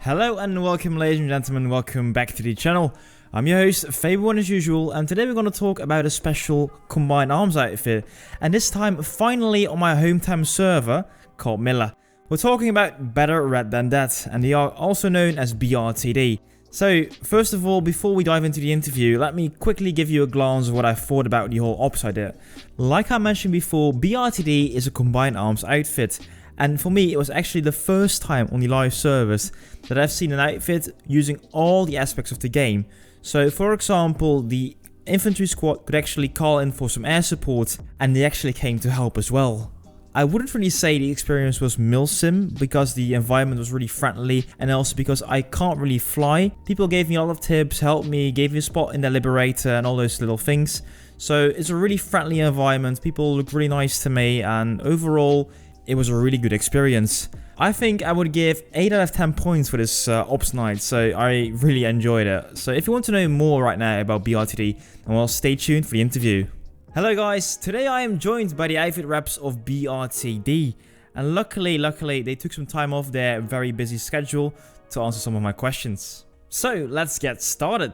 Hello and welcome, ladies and gentlemen, welcome back to the channel. I'm your host, Fabian as usual, and today we're going to talk about a special combined arms outfit, and this time finally on my hometown server called Miller. We're talking about Better Red Than That, and they are also known as BRTD. So, first of all, before we dive into the interview, let me quickly give you a glance of what I thought about the whole ops idea. Like I mentioned before, BRTD is a combined arms outfit, and for me it was actually the first time on the live service that I've seen an outfit using all the aspects of the game. So for example, the infantry squad could actually call in for some air support, and they actually came to help as well. I wouldn't really say the experience was milsim because the environment was really friendly, and also because I can't really fly. People gave me a lot of tips, helped me, gave me a spot in the Liberator and all those little things. So it's a really friendly environment, people look really nice to me, and overall it was a really good experience. I think I would give 8 out of 10 points for this ops night, so I really enjoyed it. So if you want to know more right now about BRTD, then well, stay tuned for the interview. Hello guys, today I am joined by the outfit reps of BRTD, and luckily they took some time off their very busy schedule to answer some of my questions. So let's get started.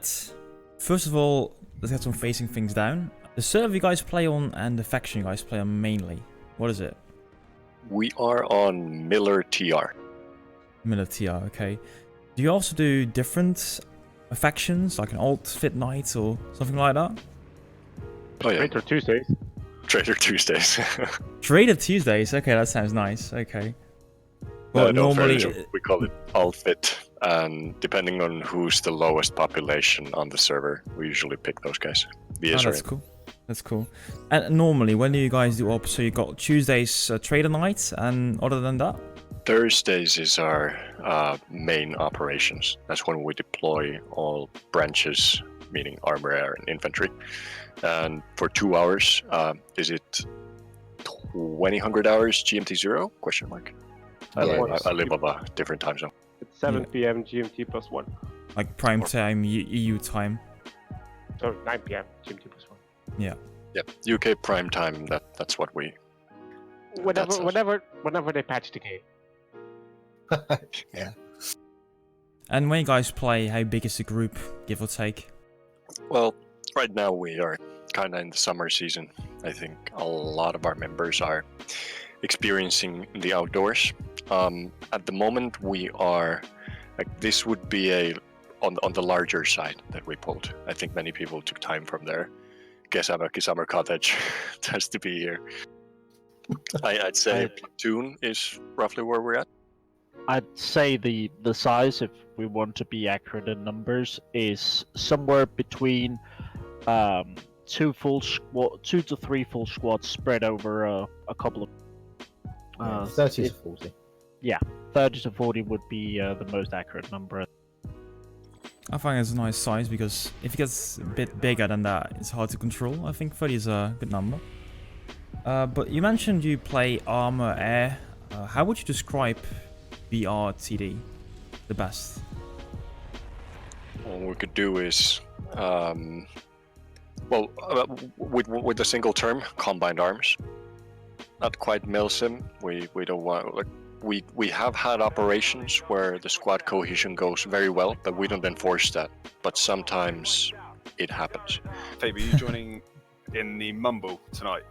First of all, let's get some facing things down. The server you guys play on and the faction you guys play on mainly, what is it? We are on Miller TR. Miller TR, okay. Do you also do different factions, like an alt fit night or something like that? Oh yeah. Traitor Tuesdays. Traitor Tuesdays. Trader Tuesdays, okay, that sounds nice, okay. Well, no, normally we call it alt-fit, and depending on who's the lowest population on the server, we usually pick those guys. Oh, that's cool. That's cool. And normally, when do you guys do ops? So you got Tuesdays trader night, and other than that? Thursdays is our main operations. That's when we deploy all branches, meaning armor, air, and infantry. And for 2 hours, is it 2000 hours GMT 0? Question mark. I live on a different time zone. It's 7 p.m. GMT plus 1. Like prime time, EU time. So 9 p.m. GMT plus 1. Yeah. Yep. UK prime time. That's what we. Whenever they patch the game. Yeah. And when you guys play, how big is the group, give or take? Well, right now we are kind of in the summer season. I think a lot of our members are experiencing the outdoors. At the moment, we are like this would be on the larger side that we pulled. I think many people took time from their summer cottage just to be here. I'd say platoon is roughly where we're at. I'd say the size, if we want to be accurate in numbers, is somewhere between 2 to 3 full squads spread over a couple of 30 to 40. Yeah, 30 to 40 would be the most accurate number. I think it's a nice size because if it gets a bit bigger than that, it's hard to control. I think 30 is a good number. But you mentioned you play armor, air. How would you describe BRTD the best? What we could do is, with a single term, combined arms. Not quite milsim. We don't want like we have had operations where the squad cohesion goes very well, but we don't enforce that. But sometimes it happens. Fabi, are you joining in the mumble tonight?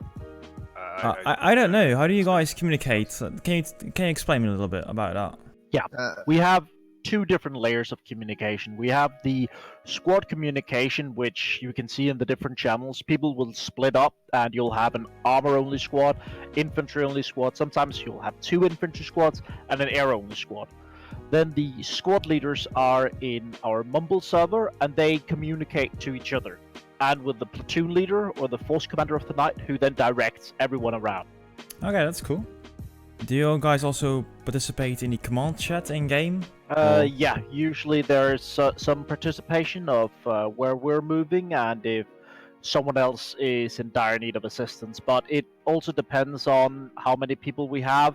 I don't know. How do you guys communicate? Can you explain me a little bit about that? Yeah, we have 2 different layers of communication. We have the squad communication, which you can see in the different channels. People will split up and you'll have an armor-only squad, infantry-only squad. Sometimes you'll have 2 infantry squads and an air-only squad. Then the squad leaders are in our Mumble server and they communicate to each other and with the platoon leader or the force commander of the night, who then directs everyone around. Okay, that's cool. Do you guys also participate in the command chat in-game? Yeah, usually there's some participation of where we're moving and if someone else is in dire need of assistance, but it also depends on how many people we have,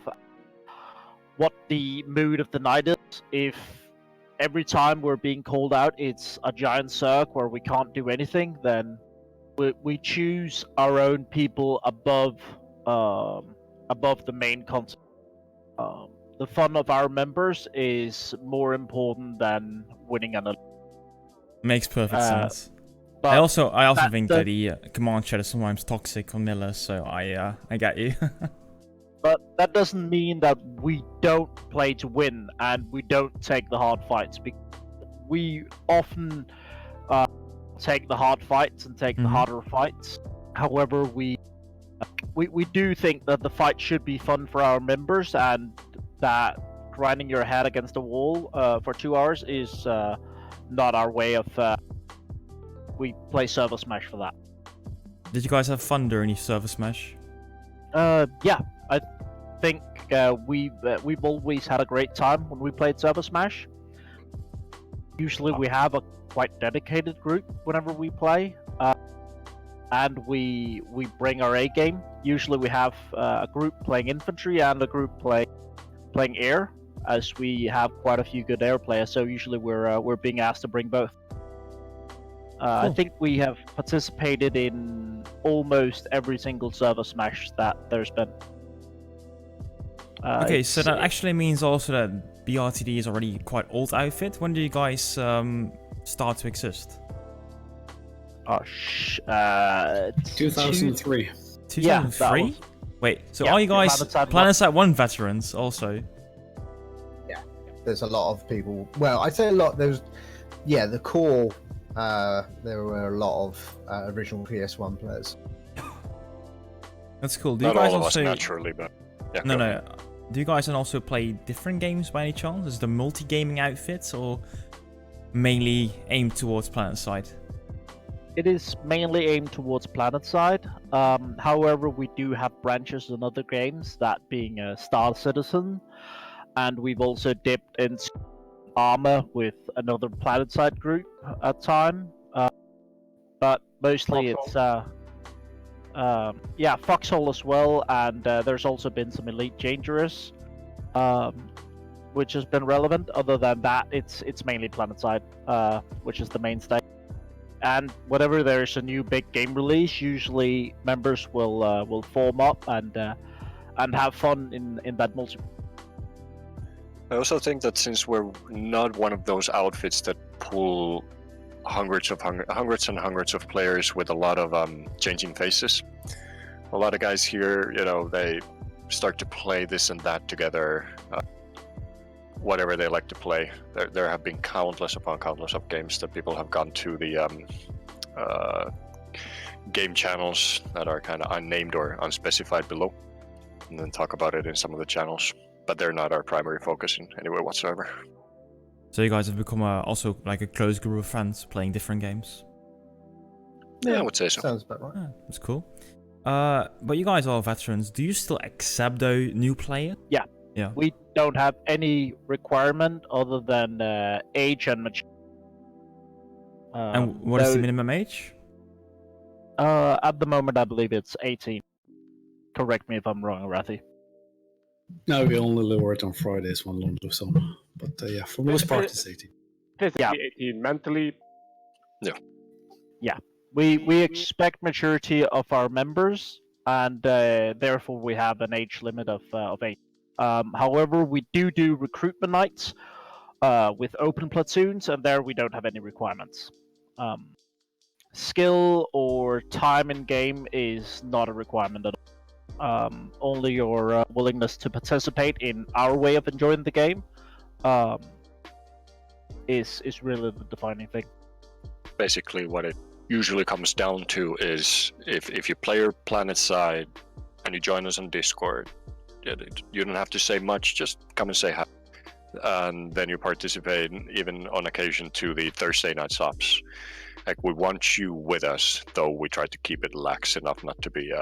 what the mood of the night is. If every time we're being called out it's a giant cirque where we can't do anything, then we choose our own people above the main concept. the fun of our members is more important than winning an. Makes perfect sense. But I also that- think that- that the command chat is sometimes toxic on Miller, so I get you. But that doesn't mean that we don't play to win and we don't take the hard fights. We often take the hard fights and take the harder fights. However, we do think that the fight should be fun for our members, and that grinding your head against a wall for 2 hours is not our way of. We play Server Smash for that. Did you guys have fun during your Server Smash? Yeah, I think we've always had a great time when we played Server Smash. Usually we have a quite dedicated group whenever we play, and we bring our A game. Usually we have a group playing infantry and a group playing air, as we have quite a few good air players. So usually we're being asked to bring both. I think we have participated in almost every single Server Smash that there's been. Okay, so that actually means also that BRTD is already quite old outfit. When did you guys start to exist? 2003. 2003? Wait, so yeah, are you guys PlanetSide PlanetSide 1 veterans also? There's a lot of people. Well, I'd say a lot. There's, the core. There were a lot of original PS1 players. That's cool. Do Not you guys all of us also naturally, but yeah. No, go no. ahead. Do you guys then also play different games by any chance? Is it the multi-gaming outfits or mainly aimed towards PlanetSide? It is mainly aimed towards PlanetSide. However, we do have branches in other games, that being Star Citizen, and we've also dipped into Armor with another PlanetSide group at time. But mostly it's Foxhole as well, and there's also been some Elite Dangerous, which has been relevant. Other than that, it's mainly PlanetSide, which is the mainstay. And whenever there's a new big game release, usually members will form up and have fun in that multi. I also think that since we're not one of those outfits that pull hundreds and hundreds of players with a lot of changing faces, a lot of guys here, they start to play this and that together, whatever they like to play. There have been countless upon countless of games that people have gone to the game channels that are kind of unnamed or unspecified below, and then talk about it in some of the channels. But they're not our primary focus in any way whatsoever. So you guys have become also like a close group of friends playing different games? Yeah, I would say so. Sounds about right. Yeah, that's cool. But you guys are veterans. Do you still accept though new player? Yeah. We don't have any requirement other than age and maturity. And what is the minimum age? At the moment, I believe it's 18. Correct me if I'm wrong, Rathi. No, we only lower it on Fridays one long or so. But for the most part, it's 18. Physically Yeah. 18, mentally. We expect maturity of our members, and therefore we have an age limit of 8. However, we do recruitment nights with open platoons, and there we don't have any requirements. Skill or time in game is not a requirement at all. Only your willingness to participate in our way of enjoying the game is really the defining thing. Basically, what it usually comes down to is if you play your PlanetSide and you join us on Discord, you don't have to say much, just come and say hi. And then you participate even on occasion to the Thursday night subs. Like, we want you with us, though we try to keep it lax enough not to be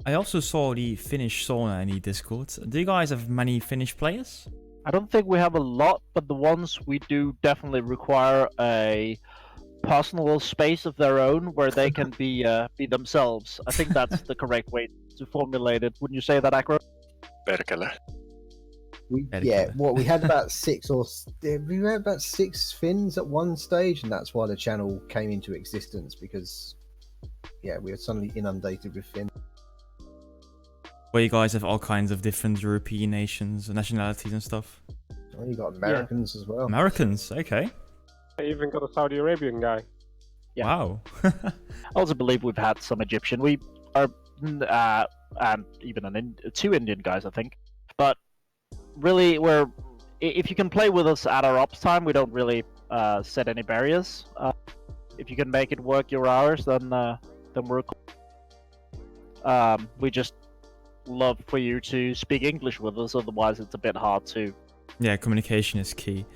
I also saw the Finnish sauna in the Discord. Do you guys have many Finnish players? I don't think we have a lot, but the ones we do definitely require a personal space of their own where they can be themselves. I think that's the correct way to formulate it. Wouldn't you say that, Akro? perkele. We Dedicated. had about we had about 6 Finns at one stage, and that's why the channel came into existence, because we were suddenly inundated with Finns. Where you guys have all kinds of different European nations and nationalities and stuff. Oh, you got Americans as well. Americans, okay. I even got a Saudi Arabian guy. Yeah. Wow. I also believe we've had some Egyptian. We are, and even two Indian guys, I think. But really, if you can play with us at our ops time, we don't really set any barriers. If you can make it work your hours, then we're cool. We just love for you to speak English with us, otherwise it's a bit hard to. Yeah, communication is key.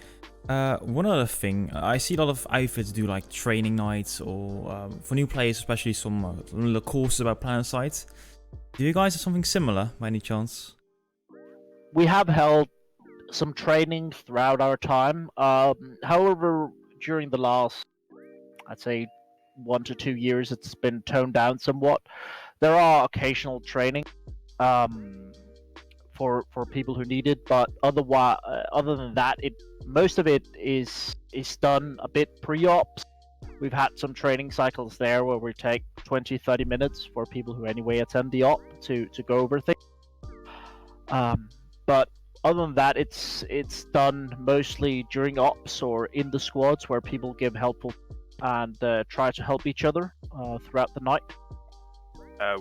One other thing, I see a lot of outfits do like training nights or for new players, especially some little courses about planet sites. Do you guys have something similar by any chance? We have held some training throughout our time. However, during the last, I'd say, 1 to 2 years, it's been toned down somewhat. There are occasional training for people who need it, but other than that, most of it is done a bit pre-ops. We've had some training cycles there where we take 20-30 minutes for people who anyway attend the op to go over things. But other than that, it's done mostly during ops or in the squads where people give helpful and try to help each other throughout the night.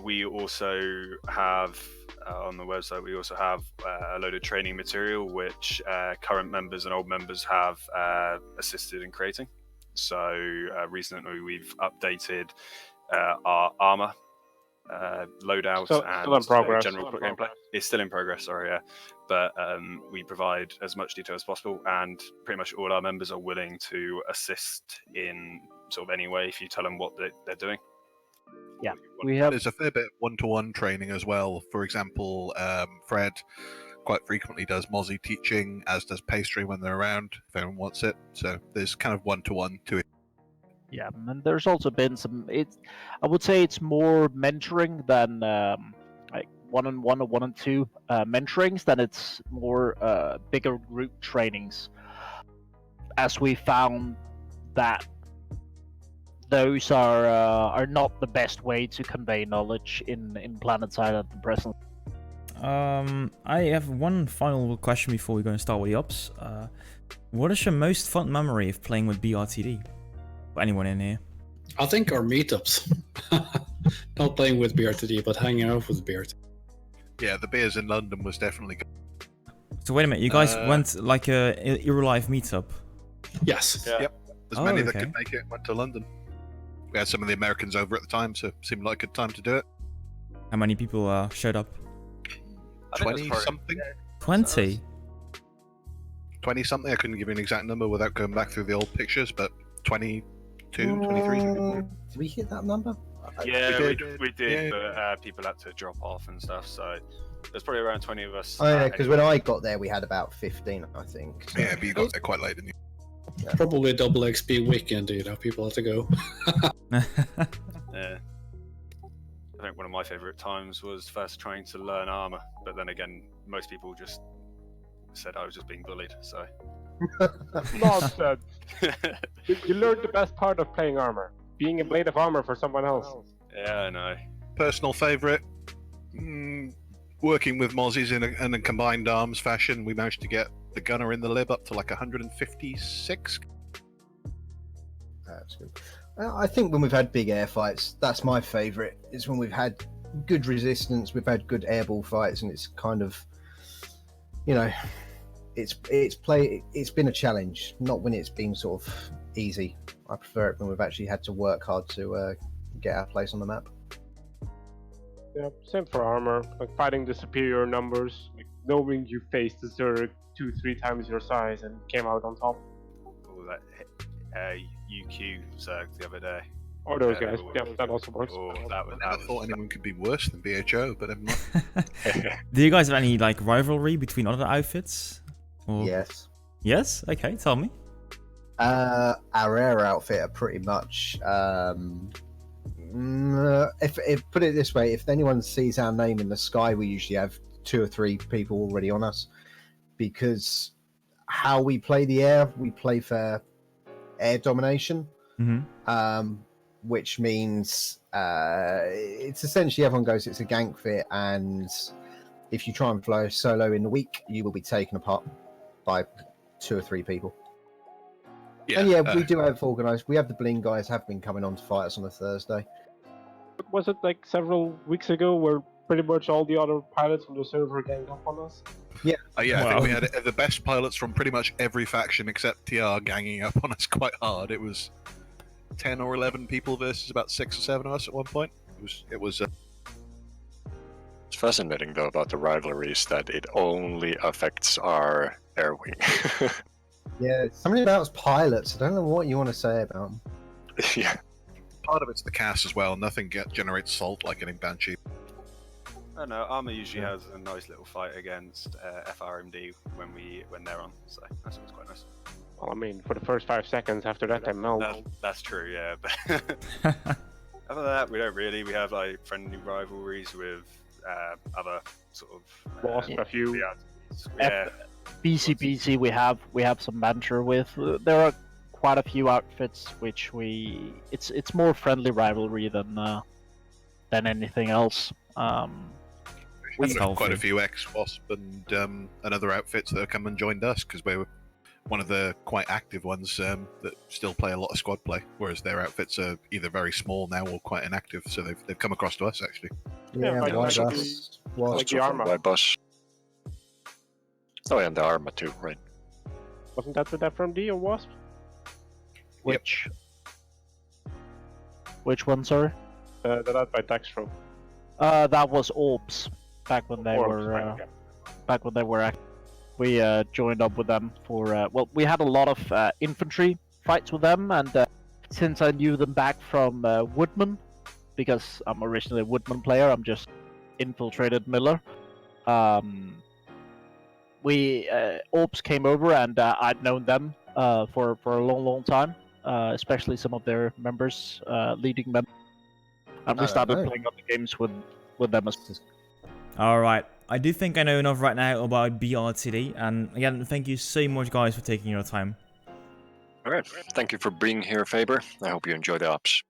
We also have on the website. We also have a load of training material which current members and old members have assisted in creating. So recently we've updated our armor loadouts and general gameplay. It's still in progress, sorry, yeah. But we provide as much detail as possible, and pretty much all our members are willing to assist in sort of any way if you tell them what they're doing. Yeah, we have. There's a fair bit of one-to-one training as well. For example, Fred quite frequently does Mozzie teaching, as does Pastry when they're around, if anyone wants it. So there's kind of one-to-one to it. Yeah, and there's also been some. I would say it's more mentoring than like one-on-one or one-on-two mentorings than it's more bigger group trainings. As we found that those are not the best way to convey knowledge in PlanetSide at the present. I have one final question before we go and start with the ops. What is your most fun memory of playing with BRTD? Anyone in here? I think our meetups. Not playing with BRTD, but hanging out with BRTD. Yeah, the beers in London was definitely good. So wait a minute, you guys went like a real life meetup? Yes. Yeah. Yep. As many that okay. could make it went to London. We had some of the Americans over at the time, so it seemed like a good time to do it. How many people showed up? 20-something? 20? 20-something? I couldn't give you an exact number without going back through the old pictures, but 22, 23. Did we hit that number? Yeah, we did, Yeah. but people had to drop off and stuff, so there's probably around 20 of us. Oh yeah, because when I got there, we had about 15, I think. So. Yeah, but you got there quite late, didn't you? Yeah. Probably a double XP weekend, people had to go. Yeah. I think one of my favourite times was first trying to learn armor, but then again, most people just said I was just being bullied, so. Nonsense. You learned the best part of playing armor. Being a blade of armor for someone else. Yeah, I know. Personal favourite? Working with Mozzies in a combined arms fashion, we managed to get the gunner in the lib up to like 156. That's good. I think when we've had big air fights, that's my favourite. It's when we've had good resistance, we've had good airball fights, and it's kind of, it's been a challenge, not when it's been sort of easy. I prefer it when we've actually had to work hard to get our place on the map. Yeah, same for armor. Like fighting the superior numbers, like knowing you faced the Zerg 2-3 times your size and came out on top. Oh, that UQ Zerg the other day. Or those guys. Yeah, that also works. Oh, I never thought anyone could be worse than BHO, but never mind. Do you guys have any like rivalry between other outfits? Or... Yes. Yes? Okay, tell me. Our air outfit are pretty much. If put it this way, if anyone sees our name in the sky, we usually have 2 or 3 people already on us, because how we play the air, we play for air domination, which means it's essentially everyone goes, it's a gank fit, and if you try and fly solo in the week, you will be taken apart by 2 or 3 people. Yeah, And yeah, we do have organised. We have the Bling guys have been coming on to fight us on a Thursday. Was it like several weeks ago where pretty much all the other pilots from the server ganged up on us? Yeah, I Wow. think we had the best pilots from pretty much every faction except TR ganging up on us quite hard. It was 10 or 11 people versus about 6 or 7 of us at one point. It was It's fascinating though about the rivalries that it only affects our air wing. Yeah, something about pilots. I don't know what you want to say about them. Yeah. part of it's the cast as well. Nothing generates salt like any Banshee. I don't know. Armour usually has a nice little fight against FRMD when they're on, so that's always quite nice. Well, I mean, for the first 5 seconds, after that, they melt. That's true, yeah. But other than that, we don't really. We have like friendly rivalries with other sort of Wasp, a few. Yeah. BCBC we have some banter with. There are quite a few outfits which it's more friendly rivalry than anything else. We've That's got quite a healthy. few ex-Wasp and other outfits that have come and joined us because we were one of the quite active ones that still play a lot of squad play, whereas their outfits are either very small now or quite inactive, so they've come across to us actually. Yeah, like why the- us? Well, like the Arma. By bus. Oh, and the Arma too, right? Wasn't that with FRMD or Wasp? Which one, sorry? That by Dextro. That was Orbs back when they were active. We joined up with them for we had a lot of infantry fights with them, and since I knew them back from Woodman, because I'm originally a Woodman player, I'm just infiltrated Miller. Orbs came over, and I'd known them for a long time, especially some of their members, leading members, and we started playing other games with them as Alright, I do think I know enough right now about BRTD, and again, thank you so much guys for taking your time. Alright, thank you for being here, Faber. I hope you enjoy the ops.